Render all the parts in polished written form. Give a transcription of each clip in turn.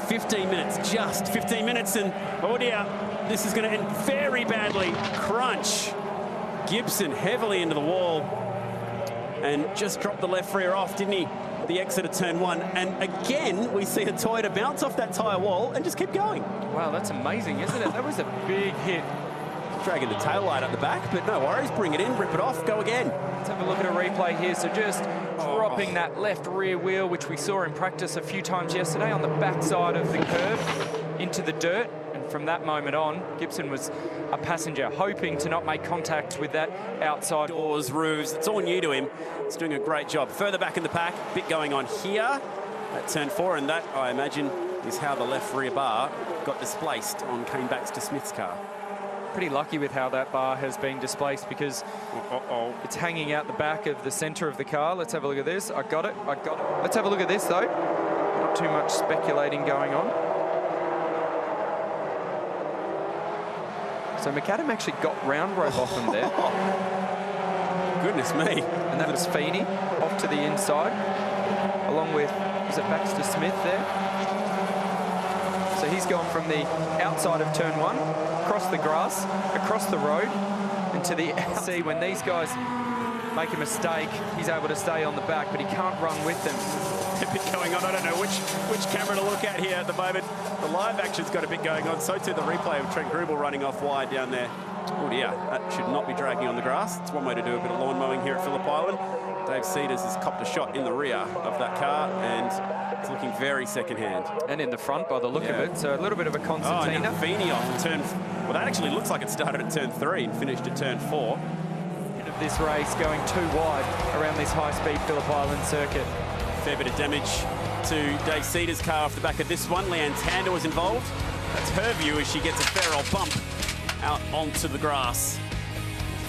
15 minutes, just 15 minutes, and oh dear, this is going to end very badly. Crunch. Gibson heavily into the wall and just dropped the left rear off, didn't he? The exit of turn 1. And again, we see a Toyota bounce off that tyre wall and just keep going. Wow, that's amazing, isn't it? That was a big hit. Dragging the tail light up the back, but no worries. Bring it in, rip it off, go again. Let's have a look at a replay here. So just dropping that left rear wheel, which we saw in practice a few times yesterday on the backside of the curb into the dirt. And from that moment on, Gibson was a passenger, hoping to not make contact with that outside. Doors, roofs, it's all new to him. He's doing a great job. Further back in the pack, bit going on here at turn 4, and that, I imagine, is how the left rear bar got displaced on Kane Baxter-Smith's car. Pretty lucky with how that bar has been displaced because it's hanging out the back of the centre of the car. Let's have a look at this. I got it. Let's have a look at this, though. Not too much speculating going on. So McAdam actually got round Robotham there. Goodness me. And that was Feeney off to the inside, along with, was it Baxter-Smith there? So he's gone from the outside of turn 1, across the grass, across the road, and to the see when these guys make a mistake, he's able to stay on the back, but he can't run with them. A bit going on. I don't know which camera to look at here at the moment. The live action's got a bit going on. So too the replay of Trent Grubel running off wide down there. Oh dear, that should not be dragging on the grass. It's one way to do a bit of lawn mowing here at Phillip Island. Dave Cedars has copped a shot in the rear of that car, and it's looking very second-hand. And in the front by the look of it, so a little bit of a concertina. Oh, Feeney off turn. Well, that actually looks like it started at turn 3 and finished at turn 4. End of this race going too wide around this high-speed Phillip Island circuit. Fair bit of damage to Dave Cedars' car off the back of this one. Leanne Tander was involved. That's her view as she gets a fair old bump out onto the grass.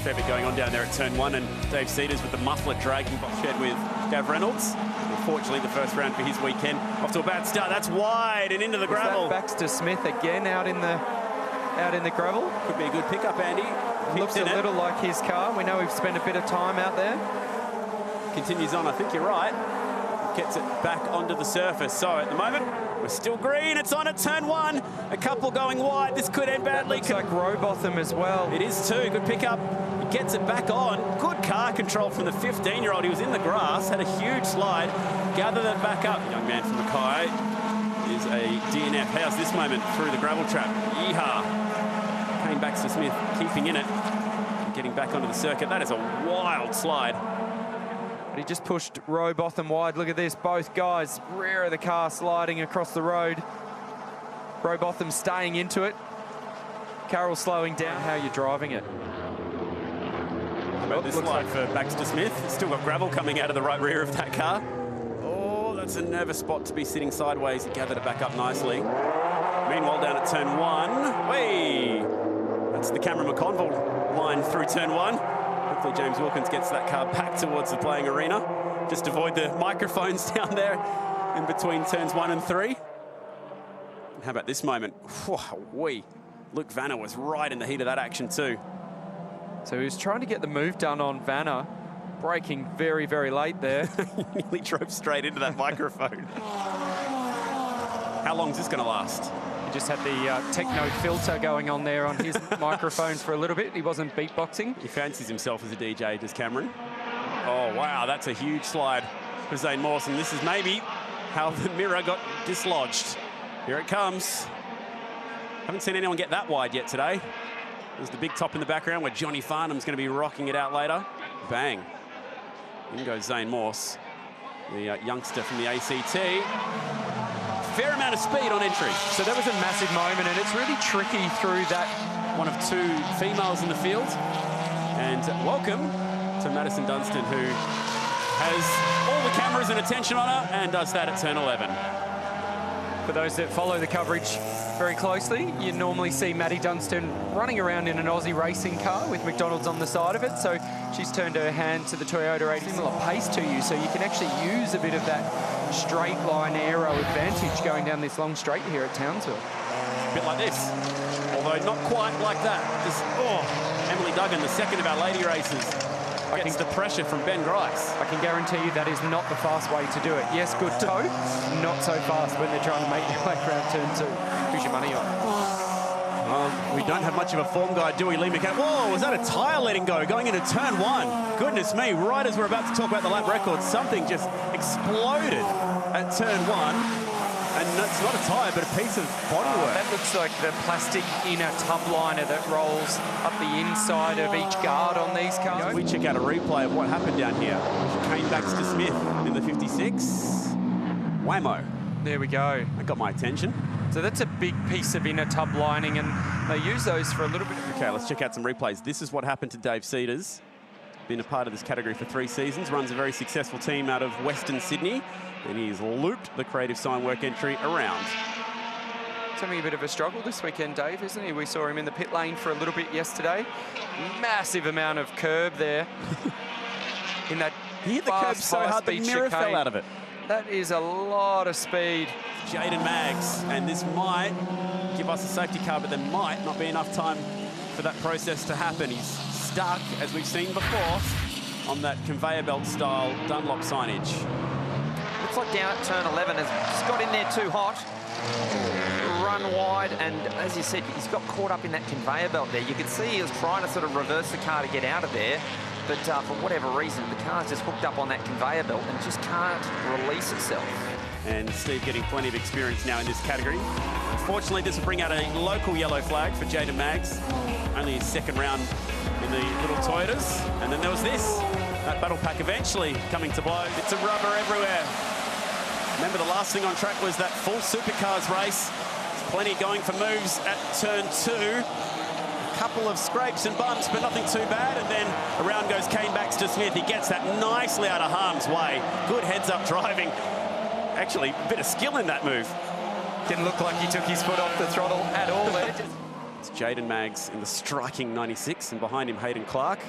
Fair bit going on down there at turn 1, and Dave Cedars with the muffler dragging box shed with Gav Reynolds. Unfortunately, the first round for his weekend off to a bad start. That's wide and into the gravel. Baxter-Smith again out in the gravel. Could be a good pickup, Andy. Looks a little like his car. We know we've spent a bit of time out there. Continues on, I think you're right. Gets it back onto the surface. So at the moment, we're still green. It's on at turn 1. A couple going wide. This could end badly. Looks like Robotham as well. It is too. Good pickup. He gets it back on. Good car control from the 15-year-old. He was in the grass, had a huge slide. Gathered it back up. Young man from Mackay is a DNF. How's this moment through the gravel trap? Yeehaw. Kane Baxter-Smith keeping in it. And getting back onto the circuit. That is a wild slide. But he just pushed Robotham wide. Look at this, both guys, rear of the car sliding across the road. Robotham staying into it. Carroll slowing down. How you're driving it. About this slide for Baxter-Smith. Still got gravel coming out of the right rear of that car. Oh, that's a nervous spot to be sitting sideways. Gathered it back up nicely. Meanwhile, down at turn 1. Way! That's the Cameron McConville line through turn 1. Hopefully James Wilkins gets that car back towards the playing arena. Just avoid the microphones down there in between turns 1 and 3. And how about this moment? Luke Vanner was right in the heat of that action too. So he was trying to get the move done on Vanner, braking very, very late there. He nearly drove straight into that microphone. How long is this going to last? He just had the techno filter going on there on his microphone for a little bit. He wasn't beatboxing. He fancies himself as a DJ, does Cameron. Oh, wow, that's a huge slide for Zane Mawson. This is maybe how the mirror got dislodged. Here it comes. Haven't seen anyone get that wide yet today. There's the big top in the background where Johnny Farnham's going to be rocking it out later. Bang. In goes Zane Morse, the youngster from the ACT. Fair amount of speed on entry. So that was a massive moment, and it's really tricky through that. One of 2 females in the field. And welcome to Madison Dunstan, who has all the cameras and attention on her and does that at turn 11. For those that follow the coverage very closely, you normally see Maddie Dunstan running around in an Aussie racing car with McDonald's on the side of it. So she's turned her hand to the Toyota 80. Similar pace to you, so you can actually use a bit of that straight line aero advantage going down this long straight here at Townsville. A bit like this, although not quite like that. Just, Emily Duggan, the second of our lady races, Gets the pressure from Ben Grice. I can guarantee you that is not the fast way to do it. Yes, good toe, not so fast when they're trying to make their way around turn 2. Who's your money on? Well, we don't have much of a form guide, do we, Lee McCann? Whoa, was that a tyre letting go going into turn 1? Goodness me, right as we're about to talk about the lap record, something just exploded at turn 1. And it's not a tyre, but a piece of bodywork. That looks like the plastic inner tub liner that rolls up the inside of each guard on these cars. We check out a replay of what happened down here. Came Baxter Smith in the 56. Whammo. There we go. That got my attention. So that's a big piece of inner tub lining, and they use those for a little bit. Okay, let's check out some replays. This is what happened to Dave Cedars. Been a part of this category for 3 seasons, runs a very successful team out of Western Sydney, and he's looped the creative sign work entry around. It's having a bit of a struggle this weekend, Dave, isn't he? We saw him in the pit lane for a little bit yesterday. Massive amount of curb there. In that he hit the curb so hard the mirror fell out of it. That is a lot of speed. Jaden Maggs, and this might give us a safety car, but there might not be enough time for that process to happen. He's stuck, as we've seen before, on that conveyor belt style Dunlop signage. Looks like down at turn 11 has just got in there too hot. Run wide, and as you said, he's got caught up in that conveyor belt there. You could see he was trying to sort of reverse the car to get out of there, but for whatever reason, the car's just hooked up on that conveyor belt and just can't release itself. And Steve getting plenty of experience now in this category. Unfortunately, this will bring out a local yellow flag for Jaden Maggs. Only his second round in the little Toyotas. And then there was this, that battle pack eventually coming to blows. It's a rubber everywhere. Remember, the last thing on track was that full supercars race. There's plenty going for moves at turn 2. A couple of scrapes and bumps, but nothing too bad. And then around goes Kane Baxter Smith. He gets that nicely out of harm's way. Good heads-up driving. Actually, a bit of skill in that move. Didn't look like he took his foot off the throttle at all there. It's Jaden Maggs in the striking 96, and behind him, Hayden Clark.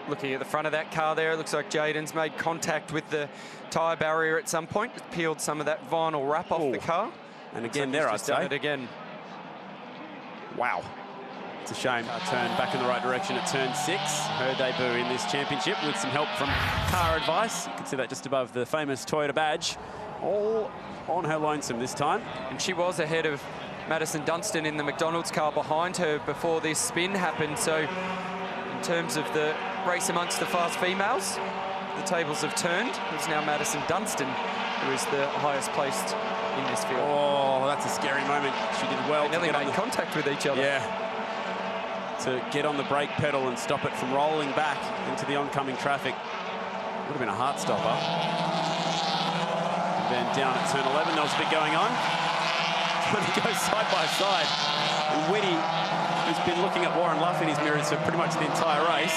Looking at the front of that car there, it looks like Jaden's made contact with the tyre barrier at some point. Peeled some of that vinyl wrap off the car. And again there, I'd say. Done it again. Wow. It's a shame. Turn back in the right direction at turn 6. Her debut in this championship with some help from car advice. You can see that just above the famous Toyota badge. All on her lonesome this time. And she was ahead of Madison Dunstan in the McDonald's car behind her before this spin happened. So in terms of the race amongst the fast females, the tables have turned. It's now Madison Dunstan who is the highest placed in this field. Oh, that's a scary moment. She did well. They nearly made contact with each other. Yeah. To get on the brake pedal and stop it from rolling back into the oncoming traffic. Would have been a heart stopper. And then down at turn 11, there was a bit going on. Trying to go side by side. And Whitty, who's been looking at Warren Luff in his mirrors for pretty much the entire race,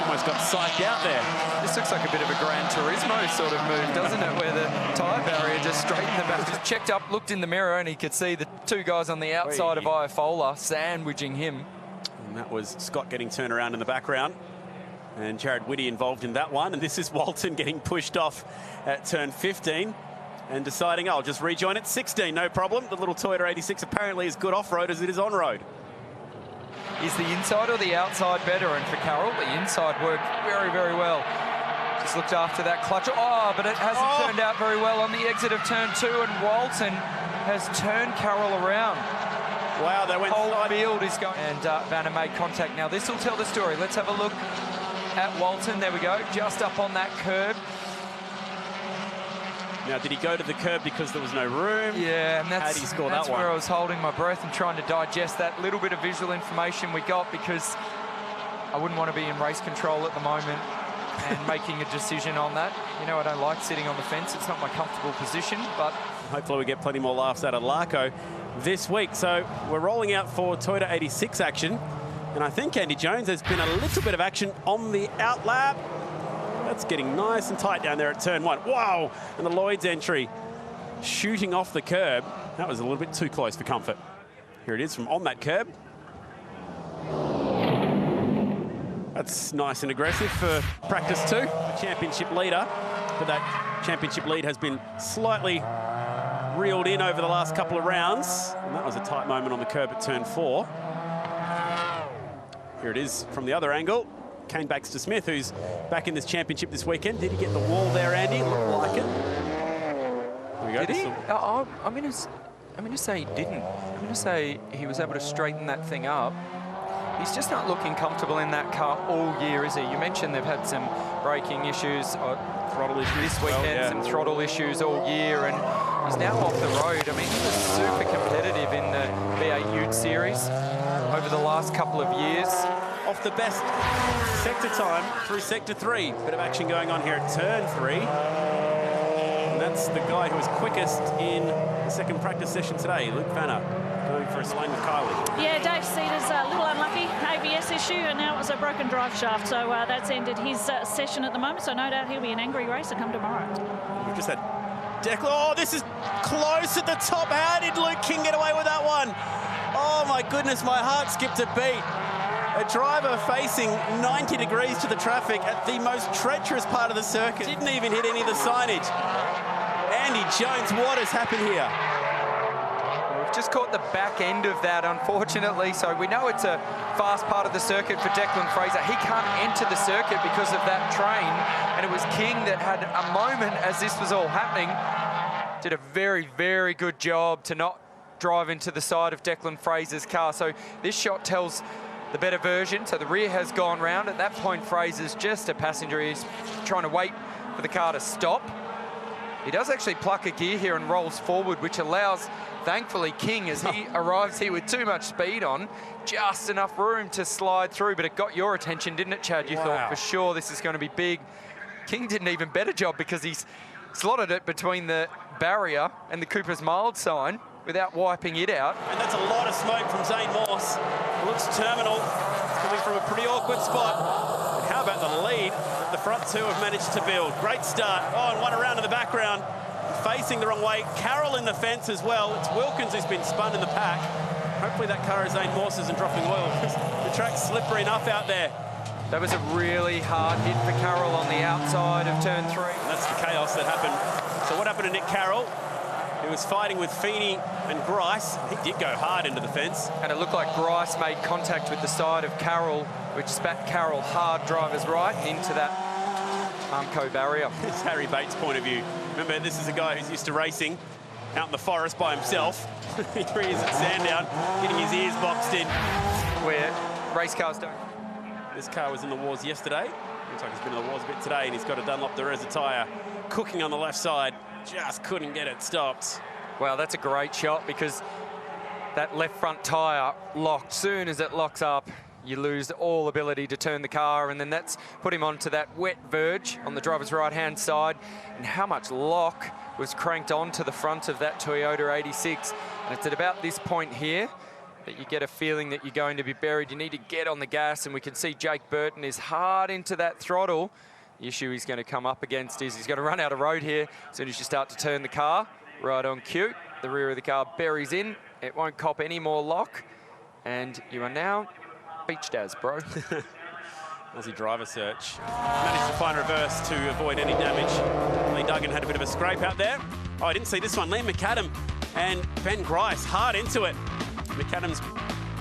almost got psyched out there. This looks like a bit of a Gran Turismo sort of move, doesn't it? Where the tyre barrier just straightened the back. Just checked up, looked in the mirror, and he could see the 2 guys on the outside of Iafola sandwiching him. And that was Scott getting turned around in the background. And Jared Whitty involved in that one. And this is Walton getting pushed off at turn 15 and deciding, I'll just rejoin at 16, no problem. The little Toyota 86 apparently is good off-road as it is on-road. Is the inside or the outside better? And for Carroll, the inside worked very, very well. Just looked after that clutch. Oh, but it hasn't turned out very well on the exit of turn 2. And Walton has turned Carroll around. Wow, they went whole side. field is going. And Vanna made contact. Now, this will tell the story. Let's have a look at Walton. There we go, just up on that curb. Now, did he go to the curb because there was no room? Yeah, and how did he score that one? That's where I was holding my breath and trying to digest that little bit of visual information we got, because I wouldn't want to be in race control at the moment and making a decision on that. You know, I don't like sitting on the fence. It's not my comfortable position, but hopefully we get plenty more laughs out of Larko this week. So we're rolling out for Toyota 86 action. And I think, Andy Jones, there's been a little bit of action on the out lap. That's getting nice and tight down there at turn 1. Wow! And the Lloyd's entry shooting off the curb. That was a little bit too close for comfort. Here it is from on that curb. That's nice and aggressive for practice 2. The championship leader. But that championship lead has been slightly reeled in over the last couple of rounds. And that was a tight moment on the curb at turn 4. Here it is from the other angle. Kane Baxter-Smith, who's back in this championship this weekend. Did he get the wall there, Andy? Looked like it. There we go. Did he? I'm going to say he didn't. I'm going to say he was able to straighten that thing up. He's just not looking comfortable in that car all year, is he? You mentioned they've had some braking issues, throttle issues this weekend, some throttle issues all year, and he's now off the road. I mean, he was super competitive in the V8 Ute Series over the last couple of years. Off the best sector time through sector 3. Bit of action going on here at turn 3. And that's the guy who was quickest in the second practice session today, Luke Vanner, going for a slane with Kylie. Yeah, Dave Cedars a little unlucky, ABS issue, and now it was a broken drive shaft. So that's ended his session at the moment. So no doubt he'll be an angry racer come tomorrow. We've just had Declan. Oh, this is close at the top. How did Luke King get away with that one? Oh my goodness, my heart skipped a beat. A driver facing 90 degrees to the traffic at the most treacherous part of the circuit. Didn't even hit any of the signage. Andy Jones, what has happened here? We've just caught the back end of that, unfortunately. So we know it's a fast part of the circuit for Declan Fraser. He can't enter the circuit because of that train. And it was King that had a moment as this was all happening. Did a very, very good job to not drive into the side of Declan Fraser's car. So this shot tells the better version. So the rear has gone round. At that point, Fraser's just a passenger. He's trying to wait for the car to stop. He does actually pluck a gear here and rolls forward, which allows, thankfully, King, as he arrives here with too much speed on, just enough room to slide through. But it got your attention, didn't it, Chad? You thought for sure this is going to be big. King did an even better job because he's slotted it between the barrier and the Cooper's Mild sign without wiping it out. And that's a lot of smoke from Zane Morse. Looks terminal, coming from a pretty awkward spot. And how about the lead that the front two have managed to build? Great start. Oh, and one around in the background, facing the wrong way. Carroll in the fence as well. It's Wilkins who's been spun in the pack. Hopefully that car of Zane Morse isn't dropping oil because the track's slippery enough out there. That was a really hard hit for Carroll on the outside of turn 3. And that's the chaos that happened. So what happened to Nick Carroll? He was fighting with Feeney and Grice. He did go hard into the fence. And it looked like Grice made contact with the side of Carroll, which spat Carroll hard driver's right into that Armco barrier. It's Harry Bates' point of view. Remember, this is a guy who's used to racing out in the forest by himself. Here he is at Sandown, getting his ears boxed in. Where race cars don't. This car was in the wars yesterday. Looks like he's been in the wars a bit today, and he's got a Dunlop Dereza tyre cooking on the left side. Just couldn't get it stopped. Well, that's a great shot because that left front tyre locked. Soon as it locks up, you lose all ability to turn the car, and then that's put him onto that wet verge on the driver's right-hand side. And how much lock was cranked onto the front of that Toyota 86. And it's at about this point here that you get a feeling that you're going to be buried. You need to get on the gas, and we can see Jake Burton is hard into that throttle. The issue he's going to come up against is he's going to run out of road here as soon as you start to turn the car. Right on cue. The rear of the car buries in. It won't cop any more lock. And you are now beached as, bro. Aussie driver search. Managed to find reverse to avoid any damage. Lee Duggan had a bit of a scrape out there. Oh, I didn't see this one. Liam McAdam and Ben Grice hard into it. McAdam's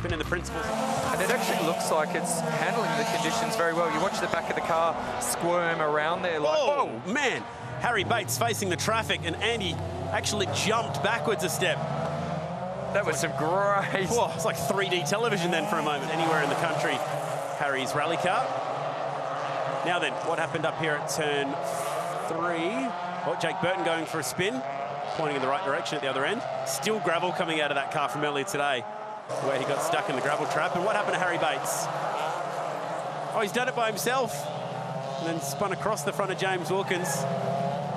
been in the principals. And it actually looks like it's handling the conditions very well. You watch the back of the car squirm around there like, oh, man. Harry Bates facing the traffic, and Andy actually jumped backwards a step. That was some great... Whoa, it's like 3D television then for a moment. Anywhere in the country, Harry's rally car. Now then, what happened up here at turn 3? Oh, Jake Burton going for a spin, pointing in the right direction at the other end. Still gravel coming out of that car from earlier today, where he got stuck in the gravel trap. And what happened to Harry Bates? Oh, he's done it by himself. And then spun across the front of James Wilkins,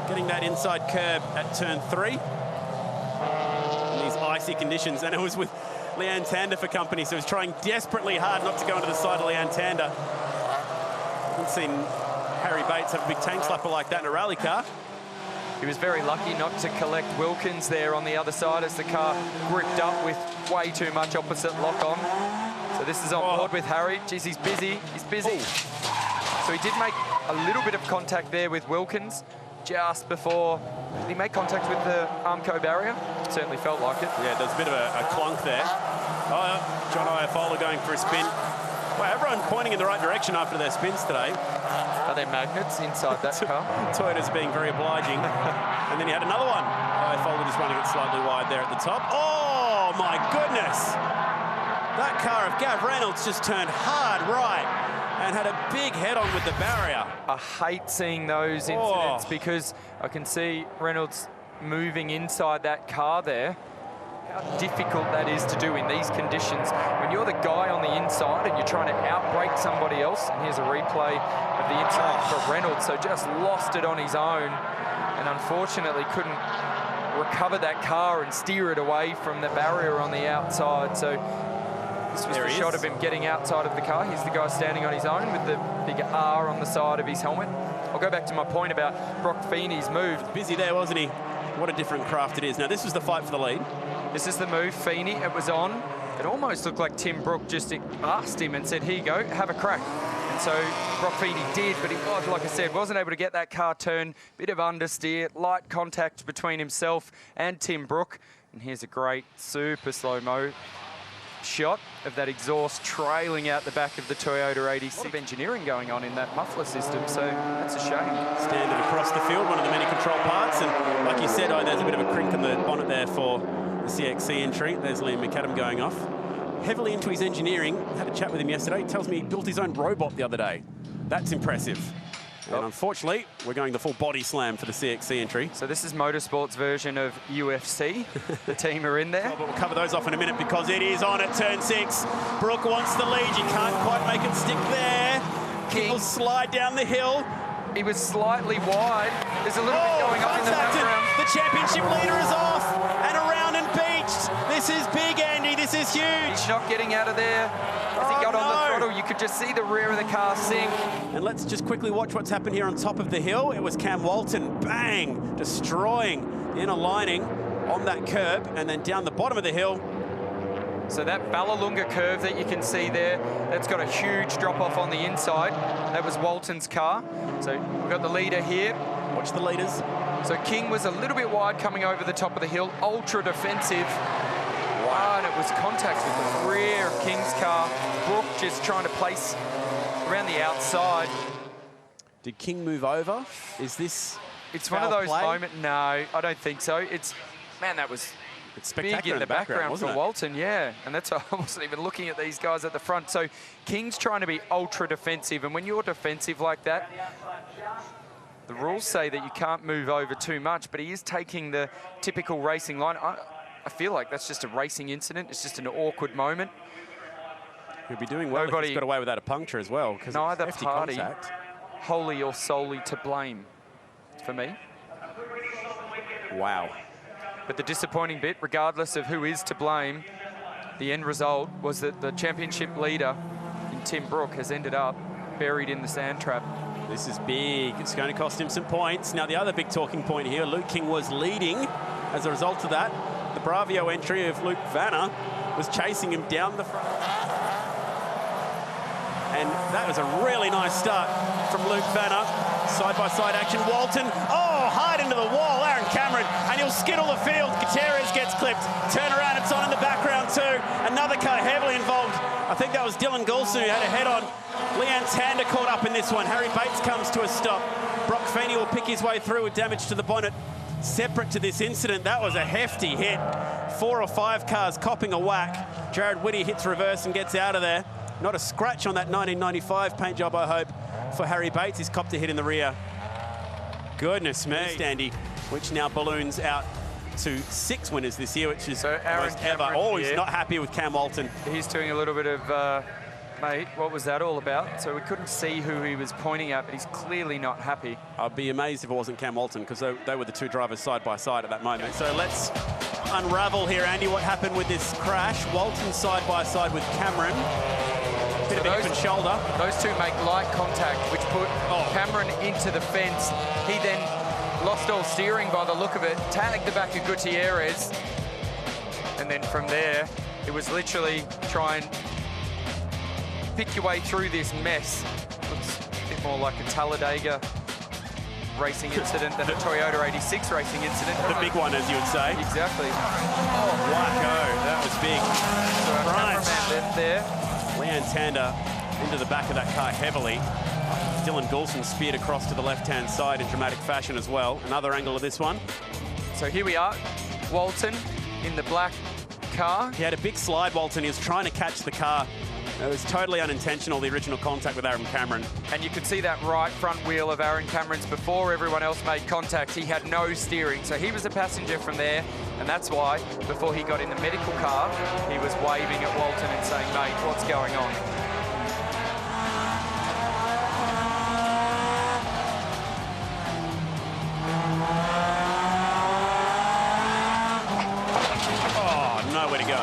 getting that inside curb at turn 3. In these icy conditions. And it was with Leanne Tander for company, so he was trying desperately hard not to go into the side of Leanne Tander. Haven't seen Harry Bates have a big tank slapper like that in a rally car. He was very lucky not to collect Wilkins there on the other side as the car gripped up with way too much opposite lock on. So this is on board with Harry. Geez, he's busy. He's busy. So he did make a little bit of contact there with Wilkins just before. Did he make contact with the Armco barrier? Certainly felt like it. Yeah, there's a bit of a clunk there. Oh, John Iafola going for a spin. Well, everyone's pointing in the right direction after their spins today. Are there magnets inside that car? Toyota's being very obliging. And then he had another one. I folded just running it slightly wide there at the top. Oh, my goodness. That car of Gav Reynolds just turned hard right and had a big head-on with the barrier. I hate seeing those incidents because I can see Reynolds moving inside that car there. How difficult that is to do in these conditions. When you're the guy on the inside and you're trying to outbrake somebody else, and here's a replay of the incident for Reynolds, so just lost it on his own and unfortunately couldn't recover that car and steer it away from the barrier on the outside. So this was the shot of him getting outside of the car. Here's the guy standing on his own with the big R on the side of his helmet. I'll go back to my point about Brock Feeney's move. Busy there, wasn't he? What a different craft it is. Now, this was the fight for the lead. This is the move, Feeney. It was on. It almost looked like Tim Brook just asked him and said, here you go, have a crack. And so Brock Feeney did, but he, like I said, wasn't able to get that car turned. Bit of understeer, light contact between himself and Tim Brook. And here's a great, super slow-mo shot of that exhaust trailing out the back of the Toyota 86. A lot of engineering going on in that muffler system, so that's a shame. Standard across the field, one of the many control parts, and like you said, there's a bit of a crink in the bonnet there for the CXC entry. There's Liam McAdam going off. Heavily into his engineering. Had a chat with him yesterday. He tells me he built his own robot the other day. That's impressive. And unfortunately, we're going the full body slam for the CXC entry. So this is Motorsport's version of UFC. The team are in there. But we'll cover those off in a minute because it is on at turn 6. Brook wants the lead. You can't quite make it stick there. King will slide down the hill. He was slightly wide. There's a little bit going on in the background. The championship leader is off and around and beached. This is big, Andy. This is huge. He's not getting out of there. As he got on the throttle, you could just see the rear of the car sink. And let's just quickly watch what's happened here on top of the hill. It was Cam Walton, bang, destroying the inner lining on that curb, and then down the bottom of the hill. So that Ballalunga curve that you can see there, that's got a huge drop off on the inside. That was Walton's car. So we've got the leader here. Watch the leaders. So King was a little bit wide coming over the top of the hill, ultra defensive. Wow, and it was contact with the rear of King's car. Brook just trying to place around the outside. Did King move over? Is this It's one of those moments. No, I don't think so. It's, man, that was spectacular big in the background for it? Walton, yeah. And that's why I wasn't even looking at these guys at the front. So King's trying to be ultra defensive, and when you're defensive like that, the rules say that you can't move over too much, but he is taking the typical racing line. I feel like that's just a racing incident. It's just an awkward moment. He'll be doing well if he's got away without a puncture as well. Neither party wholly or solely to blame for me. Wow. But the disappointing bit, regardless of who is to blame, the end result was that the championship leader in Tim Brook has ended up buried in the sand trap. This is big. It's going to cost him some points. Now, the other big talking point here, Luke King was leading. As a result of that, the Bravio entry of Luke Vanner was chasing him down the front. And that was a really nice start from Luke Vanner. Side-by-side action. Walton, hard into the wall. Aaron Cameron, and he'll skittle the field. Gutierrez gets clipped. Turn around, it's on in the background too. Another car heavily involved. I think that was Dylan Goulson who had a head-on. Leanne Tander caught up in this one. Harry Bates comes to a stop. Brock Feeney will pick his way through with damage to the bonnet. Separate to this incident, that was a hefty hit. 4 or 5 cars copping a whack. Jared Whitty hits reverse and gets out of there. Not a scratch on that 1995 paint job, I hope, for Harry Bates. He's copped a hit in the rear. Goodness me. Standy, which now balloons out to 6 winners this year, which is most ever. He's not happy with Cam Walton. He's doing a little bit of, mate, what was that all about? So we couldn't see who he was pointing at, but he's clearly not happy. I'd be amazed if it wasn't Cam Walton, because they were the 2 drivers side by side at that moment. So let's unravel here, Andy, what happened with this crash. Walton side by side with Cameron. Bit of a hip and shoulder. Those 2 make light contact, which put Cameron into the fence. He then lost all steering by the look of it, tagged the back of Gutierrez, and then from there, it was literally try and pick your way through this mess. Looks a bit more like a Talladega racing incident than a Toyota 86 racing incident. The big one, as you would say. Exactly. Wacko, that was big. So our cameraman there. Leanne Tander into the back of that car heavily. Dylan Goulson speared across to the left-hand side in dramatic fashion as well. Another angle of this one. So here we are, Walton in the black car. He had a big slide, Walton. He was trying to catch the car. It was totally unintentional, the original contact with Aaron Cameron. And you could see that right front wheel of Aaron Cameron's before everyone else made contact. He had no steering, so he was a passenger from there, and that's why, before he got in the medical car, he was waving at Walton and saying, mate, what's going on? Oh, nowhere to go.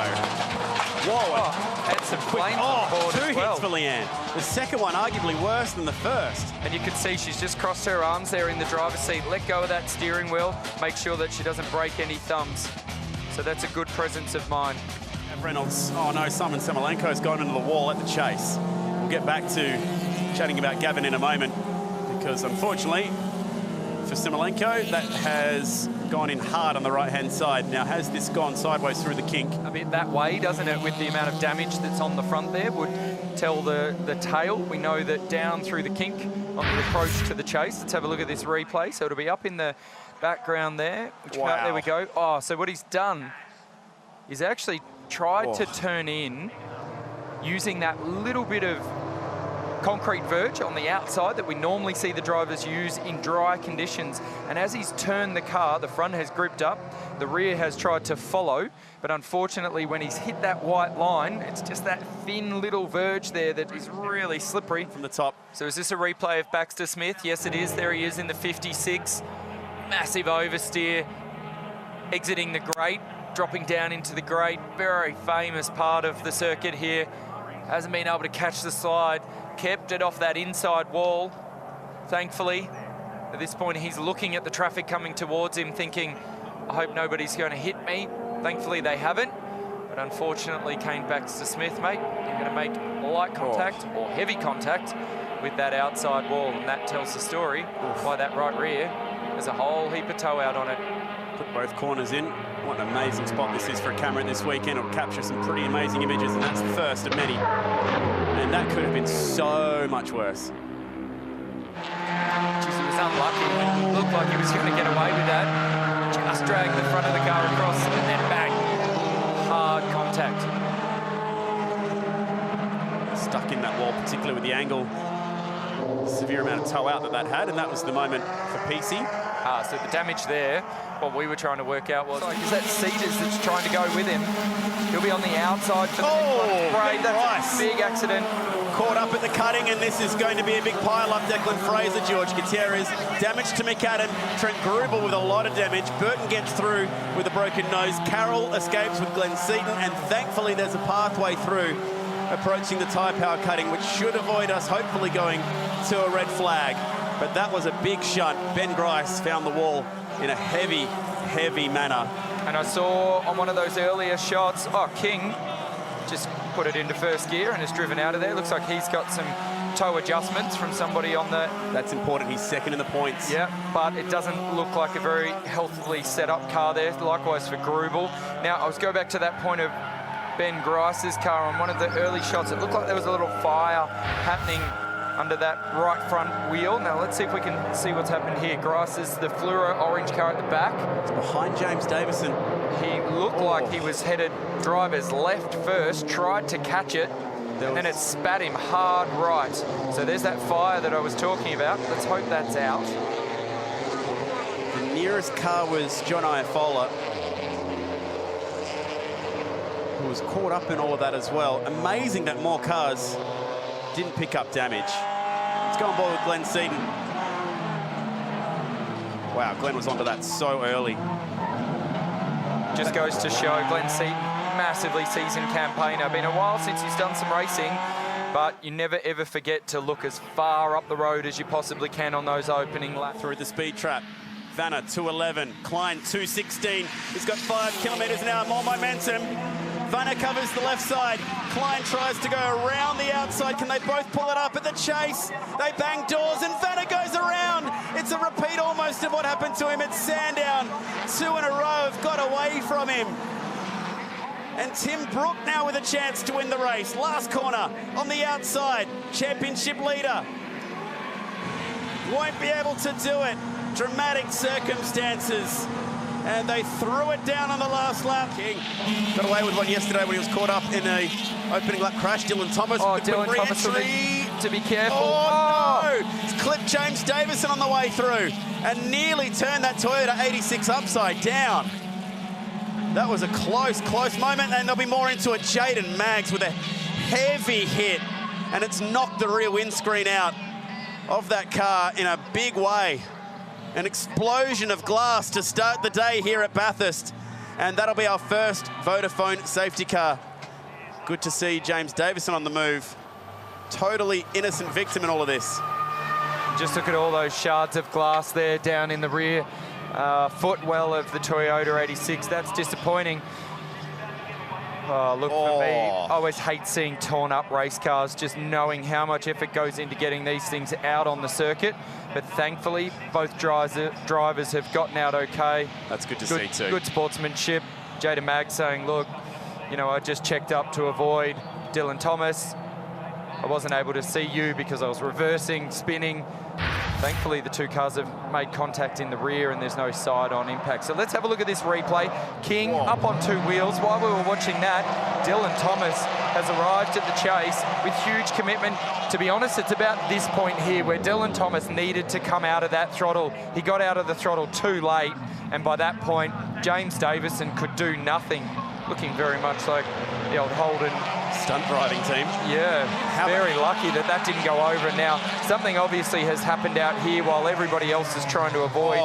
Whoa. And some flames on board two as well. hits for Leanne. The second one arguably worse than the first. And you can see she's just crossed her arms there in the driver's seat. Let go of that steering wheel. Make sure that she doesn't break any thumbs. So that's a good presence of mind. Reynolds, oh no, Simon Semelenko's gone into the wall at the chase. We'll get back to chatting about Gavin in a moment, because unfortunately for Semelenko, that has gone in hard on the right-hand side. Now, has this gone sideways through the kink? A bit that way, doesn't it, with the amount of damage that's on the front there, would tell the tail. We know that down through the kink on the approach to the chase. Let's have a look at this replay. So it'll be up in the background there. Wow. There we go. Oh, so what he's done is actually tried to turn in using that little bit of concrete verge on the outside that we normally see the drivers use in dry conditions. And as he's turned the car, the front has gripped up, the rear has tried to follow, but unfortunately when he's hit that white line, it's just that thin little verge there that is really slippery. From the top. So is this a replay of Baxter Smith? Yes, it is. There he is in the 56. Massive oversteer, exiting the grate, dropping down into the grate. Very famous part of the circuit here. Hasn't been able to catch the slide. Kept it off that inside wall, thankfully. At this point, he's looking at the traffic coming towards him, thinking, I hope nobody's going to hit me. Thankfully, they haven't. But unfortunately, Kane Baxter Smith, mate, you're going to make light contact or heavy contact with that outside wall. And that tells the story why that right rear has a whole heap of tow out on it. Put both corners in. What an amazing spot this is for a camera this weekend. It'll capture some pretty amazing images, and that's the first of many. And that could have been so much worse. Jeez, he was unlucky. Looked like he was going to get away with that. Just dragged the front of the car across, and then bang. Hard contact. Stuck in that wall, particularly with the angle. Severe amount of tow out that had, and that was the moment for PC. So the damage there, what we were trying to work out was, is that Cedars that's trying to go with him? He'll be on the outside for the break. That's a big accident. Caught up at the cutting, and this is going to be a big pile-up. Declan Fraser, George Gutierrez, damage to McAdam. Trent Grubel with a lot of damage. Burton gets through with a broken nose. Carroll escapes with Glenn Seaton, and thankfully there's a pathway through approaching the tyre power cutting, which should avoid us hopefully going to a red flag. But that was a big shunt. Ben Grice found the wall in a heavy, heavy manner. And I saw on one of those earlier shots, King just put it into first gear and has driven out of there. Looks like he's got some toe adjustments from somebody on the... That's important. He's second in the points. Yeah, but it doesn't look like a very healthily set up car there. Likewise for Grubel. Now, I was going back to that point of Ben Grice's car on one of the early shots. It looked like there was a little fire happening under that right front wheel. Now let's see if we can see what's happened here. Grice is the fluoro orange car at the back. It's behind James Davison. He looked like he was headed driver's left first, tried to catch it, and then it spat him hard right. So there's that fire that I was talking about. Let's hope that's out. The nearest car was John Iafola, who was caught up in all of that as well. Amazing that more cars didn't pick up damage. Let's go on board with Glenn Seaton. Wow, Glenn was onto that so early. Just goes to show Glenn Seaton, massively seasoned campaigner. Been a while since he's done some racing, but you never ever forget to look as far up the road as you possibly can on those opening laps. Through the speed trap. Vanna 211, Klein 216. He's got 5 kilometres an hour, more momentum. Vanna covers the left side. Klein tries to go around the outside. Can they both pull it up at the chase? They bang doors and Vanna goes around. It's a repeat almost of what happened to him at Sandown. 2 in a row have got away from him. And Tim Brook now with a chance to win the race. Last corner on the outside. Championship leader. Won't be able to do it. Dramatic circumstances. And they threw it down on the last lap. King got away with one yesterday when he was caught up in a opening lap crash. Dylan Thomas. Oh, Dylan Thomas to be careful. Oh, no! It's clipped James Davison on the way through and nearly turned that Toyota 86 upside down. That was a close moment, and there'll be more into it. Jaden Maggs with a heavy hit, and it's knocked the rear windscreen out of that car in a big way. An explosion of glass to start the day here at Bathurst, and that'll be our first Vodafone safety car. Good to see James Davison on the move. Totally innocent victim in all of this. Just look at all those shards of glass there down in the rear footwell of the Toyota 86. That's disappointing. Oh, look, for me, I always hate seeing torn up race cars, just knowing how much effort goes into getting these things out on the circuit. But thankfully, both drivers have gotten out okay. That's good to see too. Good sportsmanship. Jaden Maggs saying, look, you know, I just checked up to avoid Dylan Thomas. I wasn't able to see you because I was reversing, spinning. Thankfully, the two cars have made contact in the rear and there's no side-on impact. So let's have a look at this replay. King up on two wheels. While we were watching that, Dylan Thomas has arrived at the chase with huge commitment. To be honest, it's about this point here where Dylan Thomas needed to come out of that throttle. He got out of the throttle too late, and by that point, James Davison could do nothing. Looking very much like the old Holden stunt driving team. Yeah, very lucky that didn't go over. Now, something obviously has happened out here while everybody else is trying to avoid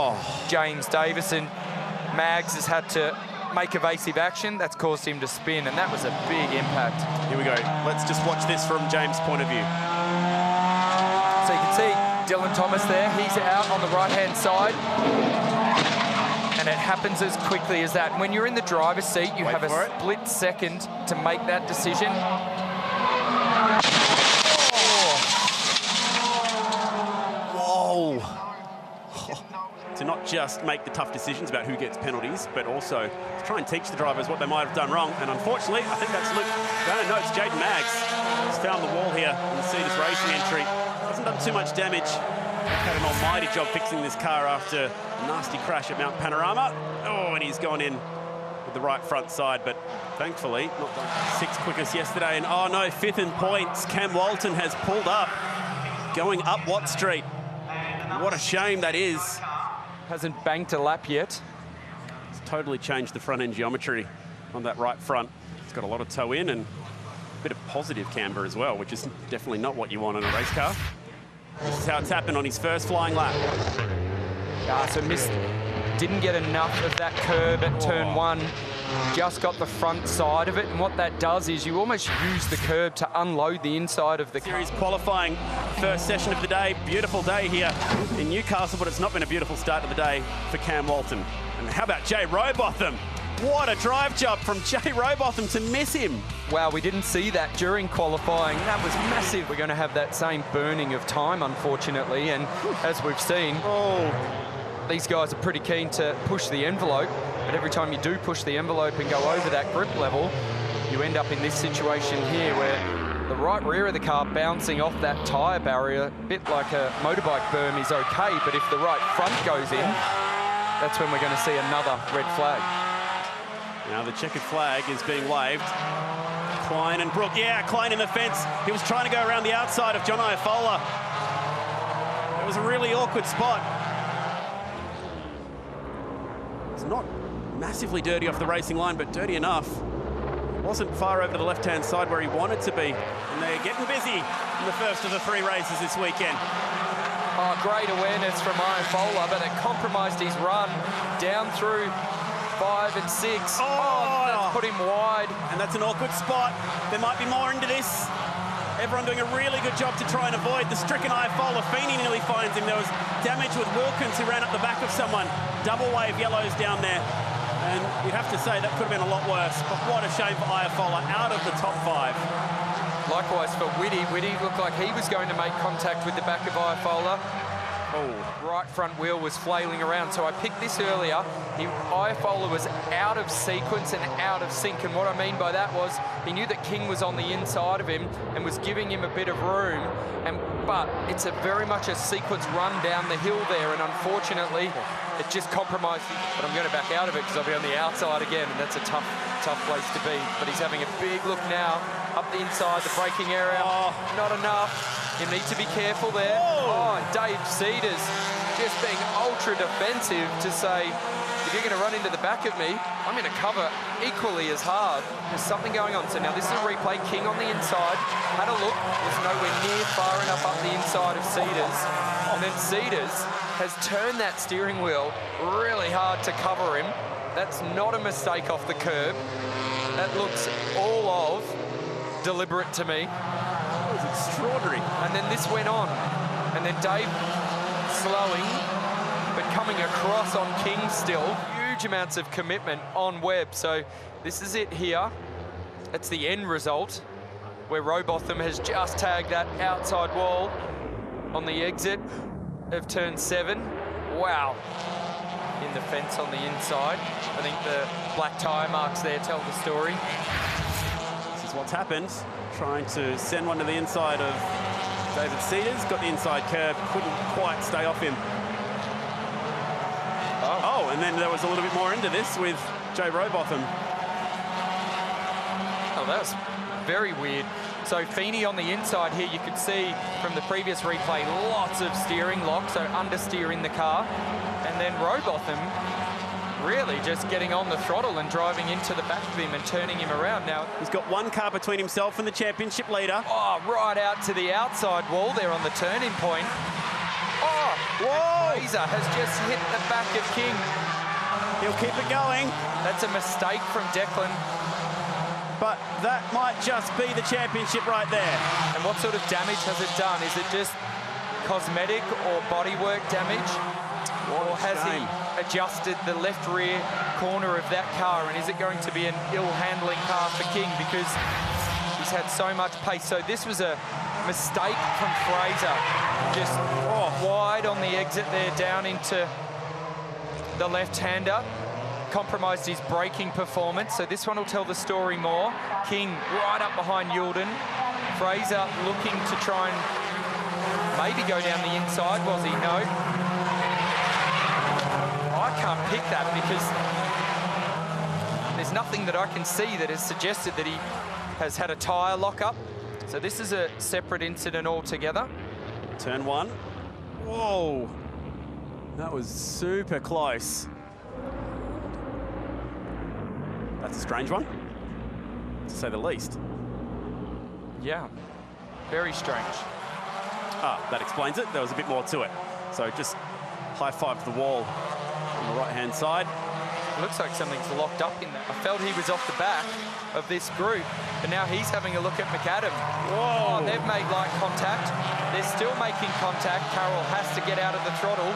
James Davison. Maggs has had to make evasive action. That's caused him to spin, and that was a big impact. Here we go. Let's just watch this from James' point of view. So you can see Dylan Thomas there. He's out on the right-hand side. And it happens as quickly as that. When you're in the driver's seat, you have a split second to make that decision. Whoa. To not just make the tough decisions about who gets penalties, but also to try and teach the drivers what they might have done wrong. And unfortunately, I think that's Luke. No, it's Jaden Maggs. He's found the wall here in the Cedars racing entry. Hasn't done too much damage. Had an almighty job fixing this car after a nasty crash at Mount Panorama. Oh, and he's gone in with the right front side, but thankfully not done. Sixth quickest yesterday, and oh no, fifth in points. Cam Walton has pulled up, going up Watt Street. What a shame that is. Hasn't banked a lap yet. It's totally changed the front end geometry on that right front. It's got a lot of toe in and a bit of positive camber as well, which is definitely not what you want on a race car. This is how it's happened on his first flying lap. So didn't get enough of that curb at turn one. Just got the front side of it, and what that does is you almost use the curb to unload the inside of the car. Series qualifying, first session of the day. Beautiful day here in Newcastle, but it's not been a beautiful start to the day for Cam Walton. And how about Jay Robotham? What a drive job from Jay Robotham to miss him. Wow, we didn't see that during qualifying. That was massive. We're going to have that same burning of time, unfortunately, and as we've seen, these guys are pretty keen to push the envelope, but every time you do push the envelope and go over that grip level, you end up in this situation here where the right rear of the car bouncing off that tyre barrier, a bit like a motorbike berm, is okay, but if the right front goes in, that's when we're going to see another red flag. Now the checkered flag is being waved. Klein and Brook. Yeah, Klein in the fence. He was trying to go around the outside of John Iafola. It was a really awkward spot. It's not massively dirty off the racing line, but dirty enough. It wasn't far over to the left-hand side where he wanted to be. And they're getting busy in the first of the three races this weekend. Oh, great awareness from Iafola, but it compromised his run down through 5 and 6. That's put him wide. And that's an awkward spot. There might be more into this. Everyone doing a really good job to try and avoid the stricken Iafola. Feeney nearly finds him. There was damage with Wilkins, who ran up the back of someone. Double wave yellows down there. And you'd have to say that could have been a lot worse. But what a shame for Iafola, out of the top 5. Likewise for Whitty. Whitty looked like he was going to make contact with the back of Iafola. Oh, right front wheel was flailing around. So I picked this earlier. Iafallo was out of sequence and out of sync. And what I mean by that was he knew that King was on the inside of him and was giving him a bit of room. But it's very much a sequence run down the hill there. And unfortunately, it just compromised. But I'm going to back out of it because I'll be on the outside again. And that's a tough place to be. But he's having a big look now up the inside, the braking area. Oh. Not enough. You need to be careful there. Whoa. Oh, and Dave Cedars just being ultra defensive to say, if you're going to run into the back of me, I'm going to cover equally as hard. There's something going on. So now this is a replay. King on the inside. Had a look. Was nowhere near far enough up the inside of Cedars. And then Cedars has turned that steering wheel really hard to cover him. That's not a mistake off the curb. That looks all of deliberate to me. that was extraordinary. And then this went on. And then Dave slowing, but coming across on King still. Huge amounts of commitment on Webb. So this is it here. It's the end result where Robotham has just tagged that outside wall on the exit of turn 7. Wow. In the fence on the inside. I think the black tyre marks there tell the story. This is what's happened. Trying to send one to the inside of David Cedars. Got the inside curb, couldn't quite stay off him. Oh, and then there was a little bit more into this with Joe Robotham. Oh, that was very weird. So Feeney on the inside here, you could see from the previous replay, lots of steering lock, so understeering the car. And then Robotham really just getting on the throttle and driving into the back of him and turning him around. Now, He's got one car between himself and the championship leader. oh, right out to the outside wall there on the turning point. Oh, Whoa! Fraser has just hit the back of King. He'll keep it going, That's a mistake from Declan. but that might just be the championship right there. And what sort of damage has it done? Is it just cosmetic or bodywork damage? Or has he adjusted the left rear corner of that car? And is it going to be an ill-handling car for King because he's had so much pace? So this was a mistake from Fraser. Just wide on the exit there, down into the left-hander. Compromised his braking performance. So this one will tell the story more. King right up behind Yulden. Fraser looking to try and maybe go down the inside. Was he? No. I can't pick that because there's nothing that I can see that has suggested that he has had a tyre lock-up. So this is a separate incident altogether. Turn 1. Whoa. That was super close. That's a strange one, to say the least. Yeah, very strange. Ah, that explains it. There was a bit more to it. So just high-five the wall on the right-hand side. It looks like something's locked up in there. I felt he was off the back of this group, but now he's having a look at McAdam. Whoa! Oh, they've made light contact. They're still making contact. Carroll has to get out of the throttle.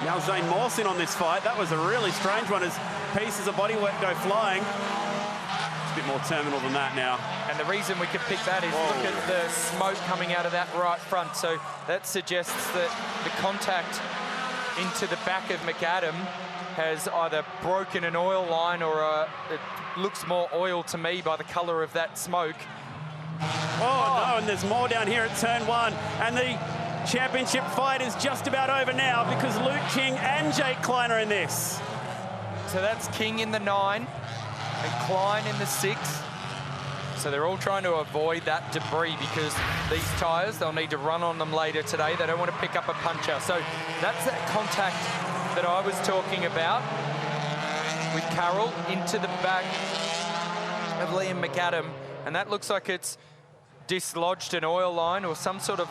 Now Zane Morse in on this fight. That was a really strange one as pieces of bodywork go flying. It's a bit more terminal than that now. And the reason we could pick that is look at the smoke coming out of that right front. So that suggests that the contact into the back of McAdam has either broken an oil line or it looks more oil to me by the colour of that smoke. Oh, no, and there's more down here at turn 1. And the championship fight is just about over now because Luke King and Jake Klein are in this. So that's King in the 9 and Klein in the 6. So they're all trying to avoid that debris because these tyres, they'll need to run on them later today. They don't want to pick up a puncher. So that's that contact that I was talking about with Carroll into the back of Liam McAdam. And that looks like it's dislodged an oil line or some sort of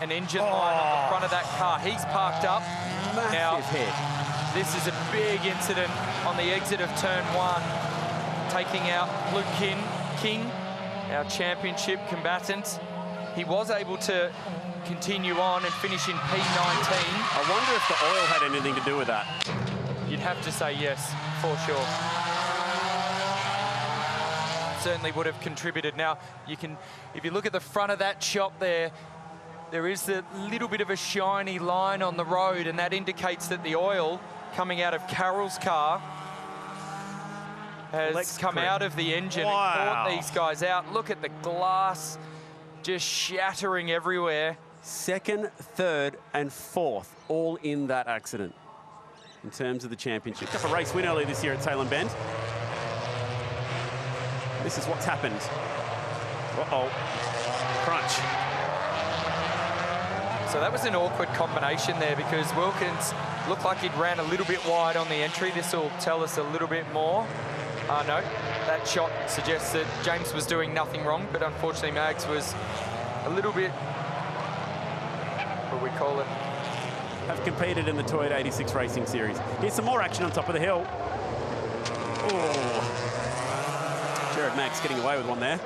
an engine line on the front of that car. He's parked up. Massive hit. This is a big incident on the exit of turn 1, taking out Luke King, our championship combatant. He was able to continue on and finish in P19. I wonder if the oil had anything to do with that. You'd have to say yes, for sure. Certainly would have contributed. Now, you can, if you look at the front of that shot there, there is a little bit of a shiny line on the road, and that indicates that the oil coming out of Carroll's car has come out of the engine and caught these guys out. Look at the glass just shattering everywhere. Second, third, and fourth, all in that accident in terms of the championship. Got a race win earlier this year at Tailem Bend. This is what's happened. Uh-oh. Crunch. So that was an awkward combination there because Wilkins looked like he'd ran a little bit wide on the entry. This will tell us a little bit more. No, that shot suggests that James was doing nothing wrong, but unfortunately Mags was a little bit, what do we call it? Have competed in the Toyota 86 Racing Series. Here's some more action on top of the hill. Oh. Jared Max getting away with one there.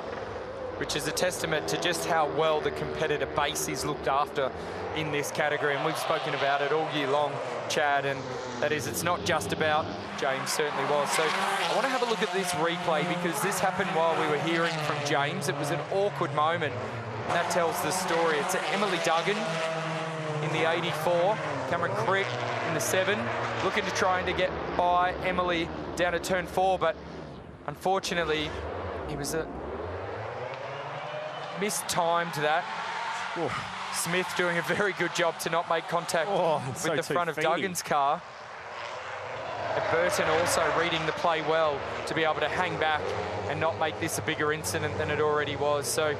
Which is a testament to just how well the competitor base is looked after in this category. And we've spoken about it all year long, Chad, and that is, it's not just about, James certainly was. So I want to have a look at this replay because this happened while we were hearing from James. It was an awkward moment, and that tells the story. It's Emily Duggan in the 84, Cameron Crick in the 7, looking to trying to get by Emily down to turn 4, but unfortunately, he was mistimed that. Oh. Smith doing a very good job to not make contact with the front of Duggan's car. And Burton also reading the play well to be able to hang back and not make this a bigger incident than it already was. So it'd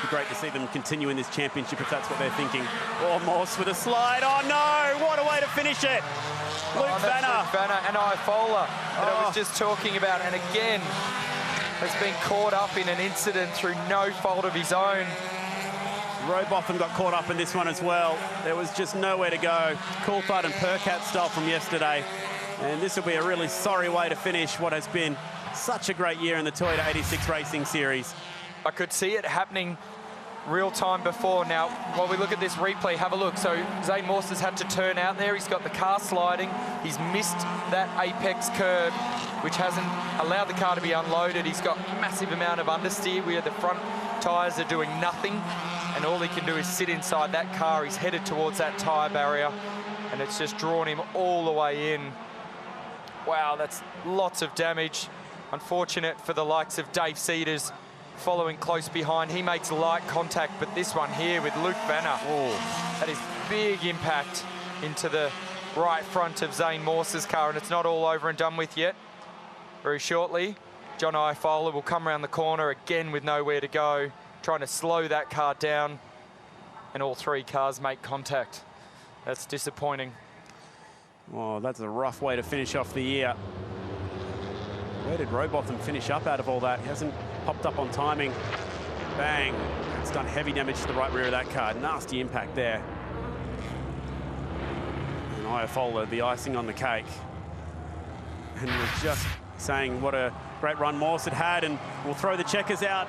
be great to see them continue in this championship if that's what they're thinking. Oh, Morse with a slide. Oh no, what a way to finish it. Luke Vanner. Luke Vanner and Ifola that I was just talking about, and again has been caught up in an incident through no fault of his own. Robotham got caught up in this one as well. There was just nowhere to go. Coulthard and Percat style from yesterday. And this will be a really sorry way to finish what has been such a great year in the Toyota 86 Racing Series. I could see it happening real time before. Now, while we look at this replay, have a look. So Zane Morse has had to turn out there. He's got the car sliding. He's missed that apex curb, which hasn't allowed the car to be unloaded. He's got a massive amount of understeer where the front tyres are doing nothing. And all he can do is sit inside that car. He's headed towards that tyre barrier, and it's just drawn him all the way in. Wow, that's lots of damage. Unfortunate for the likes of Dave Cedars following close behind. He makes light contact, but this one here with Luke Vanner, that is big impact into the right front of Zane Morse's car, and it's not all over and done with yet. Very shortly, John Ifola will come around the corner again with nowhere to go, trying to slow that car down, and all three cars make contact. That's disappointing. Oh, that's a rough way to finish off the year. Where did Robotham finish up out of all that? He hasn't popped up on timing. Bang. It's done heavy damage to the right rear of that car. Nasty impact there. And Ifola, the icing on the cake. And was just saying what a great run Morse had, and we'll throw the checkers out